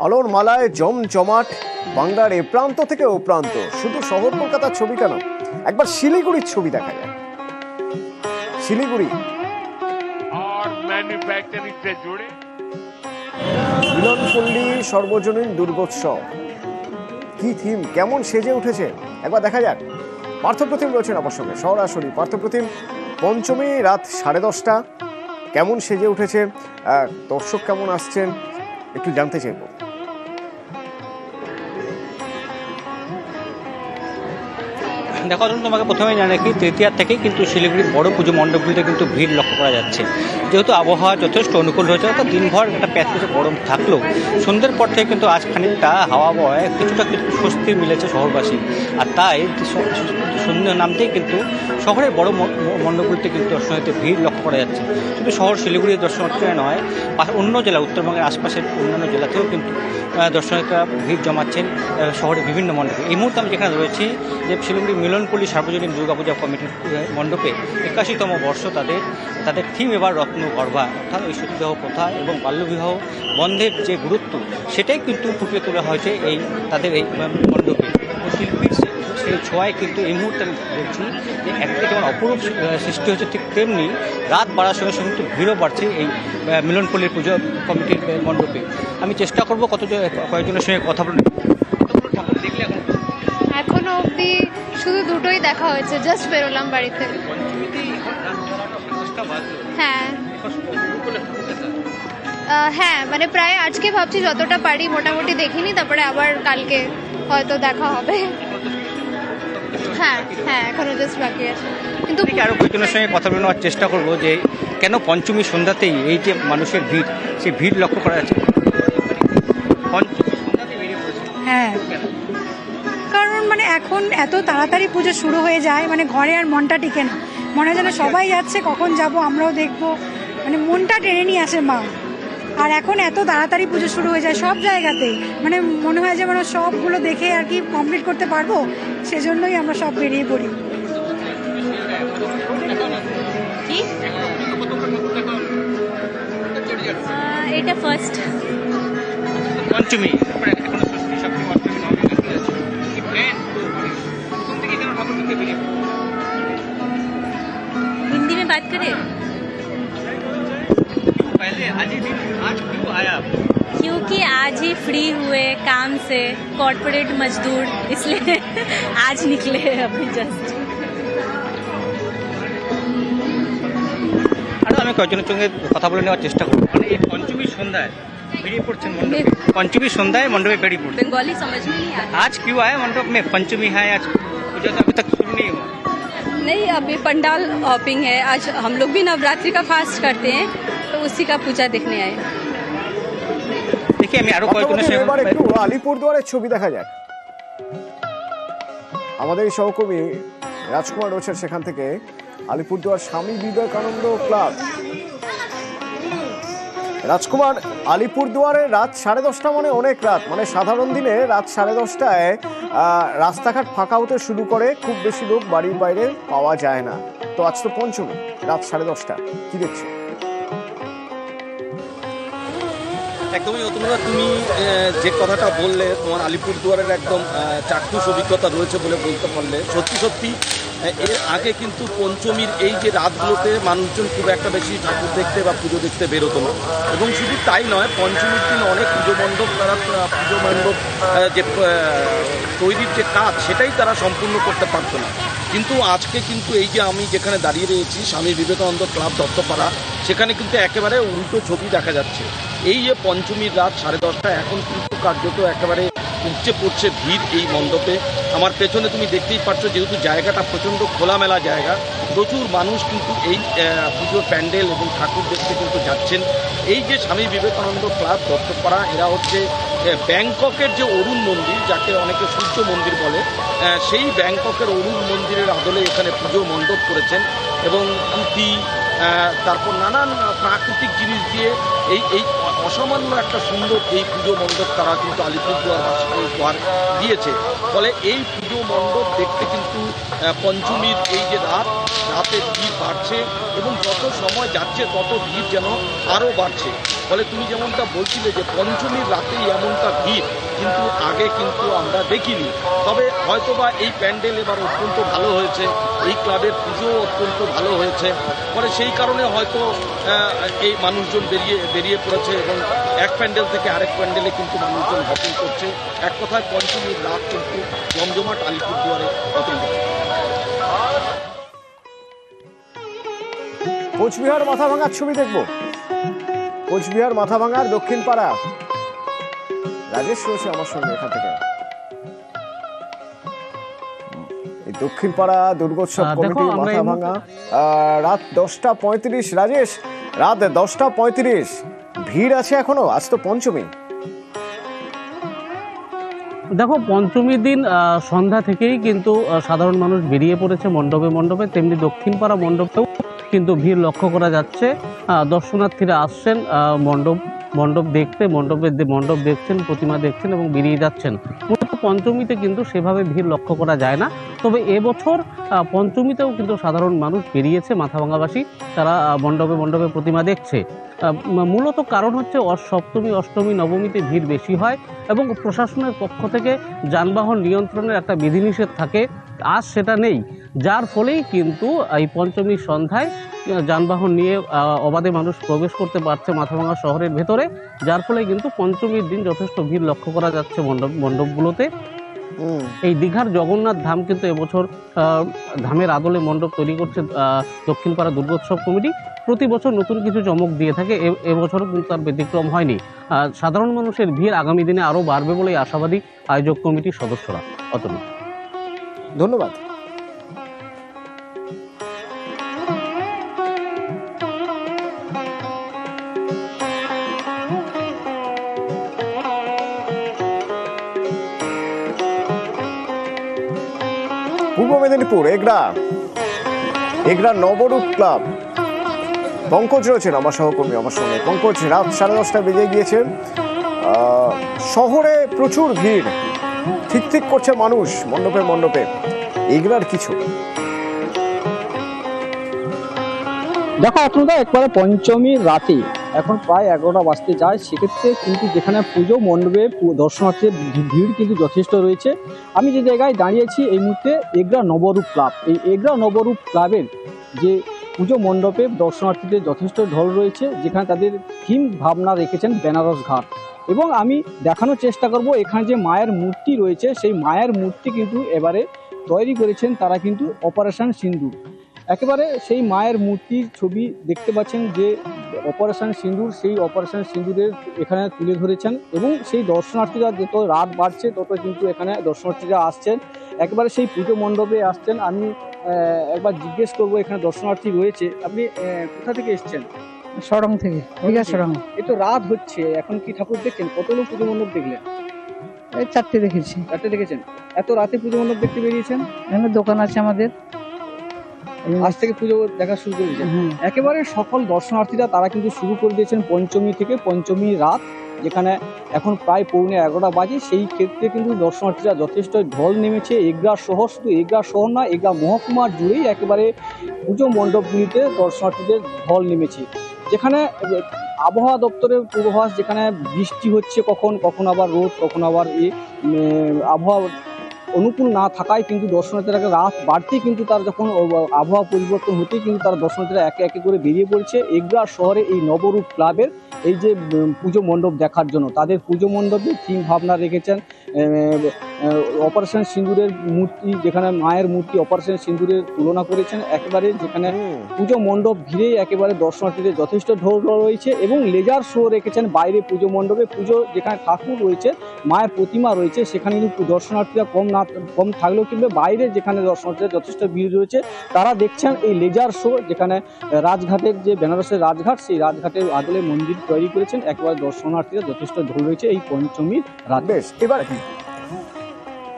আলোর মালায় জমজমাট বাংলার এ প্রান্ত থেকে ও প্রান্ত। শুধু শহর কলকাতার ছবি কেন, একবার শিলিগুড়ির ছবি দেখা যায়। শিলিগুড়ি মিলনপল্লী সর্বজনীন দুর্গোৎসব, কি থিম, কেমন সেজে উঠেছে একবার দেখা যাক। পার্থপ্রতিম রয়েছেন আমার সঙ্গে সরাসরি। পার্থপ্রতিম, পঞ্চমী রাত 10:30, কেমন সেজে উঠেছে, দর্শক কেমন আসছেন একটু জানতে চাইব। দেখো, তোমাকে প্রথমে জানাই কি, তৃতীয়ার থেকে কিন্তু শিলিগুড়ির বড় পুজো মণ্ডপগুলিতে কিন্তু ভিড় লক্ষ্য করা যাচ্ছে। যেহেতু আবহাওয়া যথেষ্ট অনুকূল হয়েছে, অর্থাৎ দিনভর একটা প্যাচপ্যাচে গরম থাকলেও সন্ধ্যের পর থেকে কিন্তু আজ খানিকটা হাওয়া বয় কিছুটা স্বস্তি মিলেছে শহরবাসী। আর তাই সন্ধ্যা নামতেই কিন্তু শহরের বড় মণ্ডপগুলিতে কিন্তু দর্শনার্থীদের ভিড় লক্ষ্য করা যাচ্ছে। শুধু শহর শিলিগুড়ির দর্শনার্থীরা নয়, অন্য জেলা উত্তরবঙ্গের আশপাশের অন্যান্য জেলাতেও কিন্তু দর্শনার্থীরা ভিড় জমাচ্ছেন শহরের বিভিন্ন মণ্ডপে। এই মুহূর্তে আমি যেখানে রয়েছি, যে শিলিগুড়ি মিলনপল্লী সার্বজনীন দুর্গাপূজা কমিটির মণ্ডপে 81তম বর্ষ, তাদের থিম এবার রত্নগর্ভা, অর্থাৎ এই সতীদাহ প্রথা এবং বাল্যবিবাহ বন্ধের যে গুরুত্ব, সেটাই কিন্তু ফুটিয়ে তোলা হয়েছে তাদের এই মণ্ডপে। শিল্পীর সেই ছোঁয়ায় কিন্তু এই মুহূর্তে আমি বলছি যে একদিকে যেমন অপরূপ সৃষ্টি হচ্ছে, ঠিক তেমনি রাত বাড়ার সঙ্গে সঙ্গে কিন্তু ভিড়ও বাড়ছে এই মিলনপল্লীর পুজো কমিটির মণ্ডপে। আমি চেষ্টা করবো কয়েকজনের সঙ্গে কথা বলে। দেখলে এখনো অবধি শুধু দুটোই দেখা হয়েছে, জাস্ট বেরোলাম বাড়িতে। হ্যাঁ, মানে প্রায় আজকে ভাবছি যতটা পারি মোটামুটি দেখিনি, তারপরে আবার কালকে হয়তো দেখা হবে। হ্যাঁ, এখনো জাস্ট বাকি আছে। কিন্তু আরও কয়েকজনের সঙ্গে কথা বলে নেওয়ার চেষ্টা করবো যে কেন পঞ্চমী সন্ধ্যাতেই এই যে মানুষের ভিড়, সেই ভিড় লক্ষ্য করা যাচ্ছে। হ্যাঁ, কারণ মানে এখন এত তাড়াতাড়ি পুজো শুরু হয়ে যায়, মানে ঘরে আর মনটা টিকে না। মনে হয় যেন সবাই যাচ্ছে, কখন যাব আমরাও দেখবো, মানে মনটা টেনে নিয়ে আসে মা। আর এখন এত তাড়াতাড়ি পুজো শুরু হয়ে যায় সব জায়গাতেই, মানে মনে হয় যে মানে সবগুলো দেখে আর কি কমপ্লিট করতে পারবো, সেজন্যই আমরা সব বেরিয়ে পড়ি। এটা ফার্স্ট পঞ্চমী, हिंदी में बात करें। क्योंकि आज ही फ्री हुए काम से, कॉर्पोरेट मजदूर, इसलिए आज निकले अभी जस्ट। আমি কয়েকজনের সঙ্গে কথা বলে নেওয়ার চেষ্টা করবো। মানে এই পঞ্চমী সন্ধ্যায় বেরিয়ে পড়ছেন মণ্ডপে, পঞ্চমী সন্ধ্যায় মণ্ডপে বেরিয়ে পড়ছেন। बंगाली समझ में नहीं आता। आज क्यों आए मंडप में? पंचमी है आज, पूजा तो अभी तक शुरू नहीं हुआ। नहीं, अभी पंडाल हॉपिंग है। आज हम लोग भी नवरात्रि का फास्ट करते हैं, तो उसी का पूजा देखने आए। देखिए, আমি আরো কয়েকজনের সঙ্গে এবার একটু আলিপুরদুয়ারের ছবি দেখা যাক। আমাদের এই সহকর্মী রাজকুমার রয়েছেন সেখান থেকে। আলিপুরদুয়ার স্বামী বিবেকানন্দ ক্লাব। রাজকুমার, আলিপুরদুয়ারে রাত 10:30 মানে অনেক রাত, মানে সাধারণ দিনে রাত 10:30টায় রাস্তাঘাট ফাঁকা হতে শুরু করে, খুব বেশি লোক বাড়ির বাইরে পাওয়া যায় না। তো আজ তো পঞ্চমী, রাত 10:30, কি দেখছো? একদমই অতনুরা, তুমি যে কথাটা বললে, তোমার আলিপুরদুয়ারের একদম চাক্ষুষ অভিজ্ঞতা রয়েছে বলে বলতে পারলে। সত্যি এর আগে কিন্তু পঞ্চমীর এই যে রাতগুলোতে মানুষজন খুব একটা বেশি ঠাকুর দেখতে বা পুজো দেখতে বেরোতো না। এবং শুধু তাই নয়, পঞ্চমীর দিন অনেক পুজো মণ্ডপ যে তৈরির যে কাজ, সেটাই তারা সম্পূর্ণ করতে পারতো না। কিন্তু আজকে কিন্তু এই যে আমি যেখানে দাঁড়িয়ে রয়েছি, স্বামী বিবেকানন্দ ক্লাব দত্তপাড়া, সেখানে কিন্তু একেবারে উল্টো ছবি দেখা যাচ্ছে। এই যে পঞ্চমীর রাত 10:30, এখন কিন্তু কার্যত একেবারে উপচে পড়ছে ভিড় এই মণ্ডপে। আমার পেছনে তুমি দেখতেই পাচ্ছ, যেহেতু জায়গাটা প্রচণ্ড খোলামেলা জায়গা, প্রচুর মানুষ কিন্তু এই পুজোর প্যান্ডেল এবং ঠাকুর দেখতে কিন্তু যাচ্ছেন। এই যে স্বামী বিবেকানন্দ ক্লাব দত্তপাড়া, এরা হচ্ছে ব্যাংককের যে অরুণ মন্দির, যাকে অনেকে সূর্য মন্দির বলে, সেই ব্যাংককের অরুণ মন্দিরের আদলে এখানে পুজো মণ্ডপ করেছেন। এবং পুঁতি, তারপর নানান প্রাকৃতিক জিনিস দিয়ে এই অসামান্য একটা সুন্দর এই পুজো মণ্ডপ তারা কিন্তু আলিপুরদুয়ারবাসীকে উপহার দিয়েছে। ফলে এই পুজো মণ্ডপ দেখতে কিন্তু পঞ্চমীর এই যে রাতের ভিড় বাড়ছে এবং যত সময় যাচ্ছে তত ভিড় যেন আরও বাড়ছে। ফলে তুমি যেমনটা বলছিলে যে পঞ্চমীর রাতেই এমনটা ভিড় কিন্তু আগে কিন্তু আমরা দেখিনি। তবে হয়তোবা এই প্যান্ডেল এবার অত্যন্ত ভালো হয়েছে, এই ক্লাবের পুজো অত্যন্ত ভালো হয়েছে, ফলে সেই কারণে হয়তো এই মানুষজন বেরিয়ে পড়েছে এবং এক প্যান্ডেল থেকে আরেক প্যান্ডেলে কিন্তু মানুষজন হপিং করছে। এক কথায় পঞ্চমীর রাত কিন্তু জমজমাট আলিপুরদুয়ারে অত্যন্ত। কোচবিহার মাথা ভাঙার ছবি দেখবো। কোচবিহার মাথা ভাঙার দক্ষিণ পাড়া, রাজেশ রয়েছে আমার সঙ্গে এখান থেকে। এই দক্ষিণ পাড়া দুর্গোৎসব কমিটি মাথা ভাঙা, রাত 10:35। রাজেশ, রাত 10:35, ভিড় আছে এখনো? আজ তো পঞ্চমী। দেখো, পঞ্চমীর দিন সন্ধ্যা থেকেই কিন্তু সাধারণ মানুষ বেরিয়ে পড়েছে মণ্ডপে মণ্ডপে, তেমনি দক্ষিণ পাড়া মণ্ডপেও কিন্তু ভিড় লক্ষ্য করা যাচ্ছে। দর্শনার্থীরা আসছেন মণ্ডপ দেখতে, মণ্ডপ দেখছেন, প্রতিমা দেখছেন এবং বেরিয়ে যাচ্ছেন। মূলত পঞ্চমীতে কিন্তু সেভাবে ভিড় লক্ষ্য করা যায় না, তবে এবছর পঞ্চমীতেও কিন্তু সাধারণ মানুষ বেরিয়েছে, মাথাভাঙাবাসী, তারা মণ্ডপে প্রতিমা দেখছে। মূলত কারণ হচ্ছে সপ্তমী, অষ্টমী, নবমীতে ভিড় বেশি হয় এবং প্রশাসনের পক্ষ থেকে যানবাহন নিয়ন্ত্রণের একটা বিধিনিষেধ থাকে, আজ সেটা নেই, যার ফলেই কিন্তু এই পঞ্চমীর সন্ধ্যায় যানবাহন নিয়ে অবাধে মানুষ প্রবেশ করতে পারছে মাথাভাঙা শহরের ভেতরে, যার ফলে কিন্তু পঞ্চমীর দিন যথেষ্ট ভিড় লক্ষ্য করা যাচ্ছে মণ্ডপগুলোতে। এই দীঘার জগন্নাথ ধাম কিন্তু এবছর ধামের আদলে মণ্ডপ তৈরি করছে দক্ষিণপাড়া দুর্গোৎসব কমিটি। প্রতি বছর নতুন কিছু চমক দিয়ে থাকে, এবছরও কিন্তু তার ব্যতিক্রম হয়নি। সাধারণ মানুষের ভিড় আগামী দিনে আরও বাড়বে বলেই আশাবাদী আয়োজক কমিটির সদস্যরা। অতনু, ধন্যবাদ। পূর্ব মেদিনীপুর এগরা নবরূপ ক্লাব, পঙ্কজ রয়েছেন আমার সহকর্মী আমার সঙ্গে। পঙ্কজ, রাত 10:30 বেজে গিয়েছে, শহরে প্রচুর ভিড়, ঠিক করছে মানুষ মণ্ডপে, এগরার কিছু দেখো আপনারা একবারে পঞ্চমীর রাতে এখন প্রায় 11টা বাজতে যায়, সেক্ষেত্রে কিন্তু যেখানে পুজো মণ্ডপে দর্শনার্থীর ভিড় কিন্তু যথেষ্ট রয়েছে। আমি যে জায়গায় দাঁড়িয়েছি এই মুহূর্তে এগরা নবরূপ ক্লাব, এই এগরা নবরূপ ক্লাবের যে পুজো মণ্ডপে দর্শনার্থীদের যথেষ্ট ঢল রয়েছে, যেখানে তাদের থিম ভাবনা রেখেছেন বেনারস ঘাট। এবং আমি দেখানোর চেষ্টা করব এখানে যে মায়ের মূর্তি রয়েছে, সেই মায়ের মূর্তি কিন্তু এবারে তৈরি করেছেন তারা কিন্তু অপারেশন সিন্দুর। একেবারে সেই মায়ের মূর্তির ছবি দেখতে পাচ্ছেন যে অপারেশন সিন্দুর, সেই অপারেশন সিন্দুরের এখানে তুলে ধরেছেন এবং সেই দর্শনার্থীরা যত রাত বাড়ছে তত কিন্তু এখানে দর্শনার্থীরা আসছেন, একেবারে সেই পুজো মণ্ডপে আসছেন। আমি একবার জিজ্ঞেস করব, এখানে দর্শনার্থী রয়েছে, আপনি কোথা থেকে এসছেন? সরং থেকে, দীঘা সরং। এই তো রাত হচ্ছে, এখন কি ঠাকুর দেখছেন? কত লোক পুজো মণ্ডপ দেখলেন? এই 4টে দেখেছি। 4টে দেখেছেন? এত রাতে পুজো মণ্ডপ দেখতে বেরিয়েছেন? এখানে দোকান আছে আমাদের, আজ থেকে পুজো দেখা শুরু করে দিয়েছেন। একেবারে সকল দর্শনার্থীরা তারা কিন্তু শুরু করে দিয়েছেন পঞ্চমী থেকে। পঞ্চমী রাত যেখানে এখন প্রায় 11:15 বাজে, সেই ক্ষেত্রে কিন্তু দর্শনার্থীরা যথেষ্ট ঢল নেমেছে। এগরা শহর, শুধু এগরা শহর না, এগরা মহকুমার জুড়েই একেবারে পুজো মণ্ডপগুলিতে দর্শনার্থীদের ঢল নেমেছে। যেখানে আবহাওয়া দপ্তরের পূর্বাভাস, যেখানে বৃষ্টি হচ্ছে কখন আবার রোদ, কখন আবার আবহাওয়া অনুকূল না থাকায় কিন্তু দর্শনার্থীরা রাত বাড়তেই কিন্তু তার যখন আবহাওয়া পরিবর্তন হতেই কিন্তু তারা দর্শনার্থীরা একে একে করে বেরিয়ে পড়ছে এগরা শহরে এই নবরূপ ক্লাবের এই যে পুজো মণ্ডপ দেখার জন্য। তাদের পুজো মণ্ডপে থিম ভাবনা রেখেছেন অপারেশন সিন্দুরের মূর্তি, যেখানে মায়ের মূর্তি অপারেশন সিন্দুরের তুলনা করেছেন, একেবারে যেখানে পুজো মণ্ডপ ঘিরেই একেবারে দর্শনার্থীদের যথেষ্ট ঢল রয়েছে এবং লেজার শো রেখেছেন বাইরে পুজো মণ্ডপে। পুজো যেখানে ঠাকুর রয়েছে, মায়ের প্রতিমা রয়েছে, সেখানে কিন্তু দর্শনার্থীরা কম থাকলেও কিন্তু বাইরে যেখানে দর্শনার্থীরা যথেষ্ট ভিড় রয়েছে তারা দেখছেন এই লেজার শো, যেখানে রাজঘাটের যে বেনারসের রাজঘাট, সেই রাজঘাটের আদলে মন্দির তৈরি করেছেন। একেবারে দর্শনার্থীরা যথেষ্ট ঢল রয়েছে এই পঞ্চমীর রাত। বেশ, এবার